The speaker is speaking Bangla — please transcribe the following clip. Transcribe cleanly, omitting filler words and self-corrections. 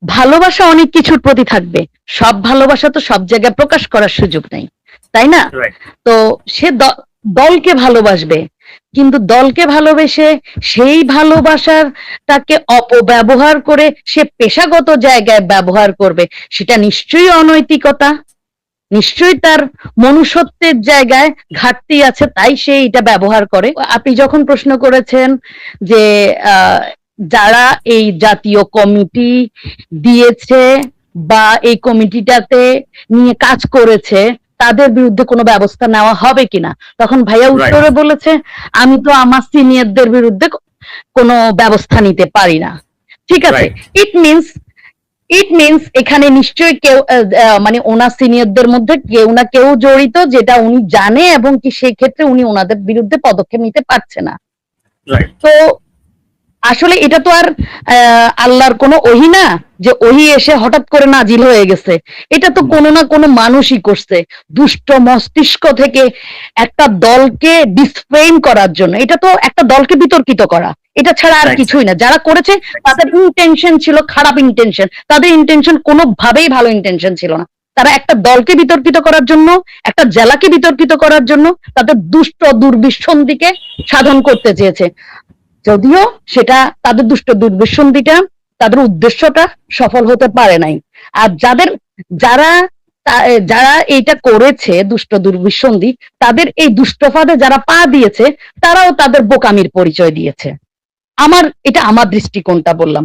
ভালোবাসা অনেক কিছুর প্রতি থাকবে, সব ভালোবাসা তো সব জায়গায় প্রকাশ করার সুযোগ নেই, তাই না? তো সে দলকে ভালোবাসবে, কিন্তু দলকে ভালোবেসে সেই ভালোবাসাটাকে অপব্যবহার করে সে পেশাগত জায়গায় ব্যবহার করবে, সেটা নিশ্চয়ই অনৈতিকতা, নিশ্চয়ই তার মনুষ্যত্বের জায়গায় ঘাটতি আছে, তাই সে এটা ব্যবহার করে। আপনি যখন প্রশ্ন করেছেন যে যারা এই জাতীয় কমিটি দিয়েছে বা এই কমিটিটাতে নিয়ে কাজ করেছে তাদের বিরুদ্ধে কোনো ব্যবস্থা নেওয়া হবে কিনা, তখন ভাইয়া উত্তরে বলেছে আমি তো আমার সিনিয়রদের বিরুদ্ধে কোনো ব্যবস্থা নিতে পারি না। ঠিক আছে, ইট মিনস এখানে নিশ্চয়ই কেউ মানে ওনার সিনিয়রদের মধ্যে কেউ না কেউ জড়িত, যেটা উনি জানে এবং কি সেই ক্ষেত্রে উনি ওনাদের বিরুদ্ধে পদক্ষেপ নিতে পারছে না। তো আসলে এটা তো আর আল্লাহর কোনো ওহী না যে ওহী এসে হঠাৎ করে নাজিল হয়ে গেছে, এটা তো কোনো না কোনো মানুষই করছে দুষ্ট মস্তিষ্ক থেকে একটা দলকে ডিসফ্রেম করার জন্য। এটা তো একটা দলকে বিতর্কিত করা, এটা ছাড়া আর কিছুই না। যারা করেছে তাদের ইন্টেনশন ছিল খারাপ ইন্টেনশন, তাদের ইন্টেনশন কোনোভাবেই ভালো ইন্টেনশন ছিল না। তারা একটা দলকে বিতর্কিত করার জন্য, একটা জেলাকে বিতর্কিত করার জন্য তাদের দুষ্ট দুর্বিসন্ধিকে সাধন করতে চেয়েছে, যদিও সেটা তাদের দুষ্ট দুর্বিসন্ধিটা তাদের উদ্দেশ্যটা সফল হতে পারে নাই। আর যারা যারা এইটা করেছে দুষ্ট দুর্বিসন্ধি, তাদের এই দুষ্ট ফাঁদে যারা পা দিয়েছে তারাও তাদের বোকামির পরিচয় দিয়েছে। এটা আমার দৃষ্টিকোণটা বললাম।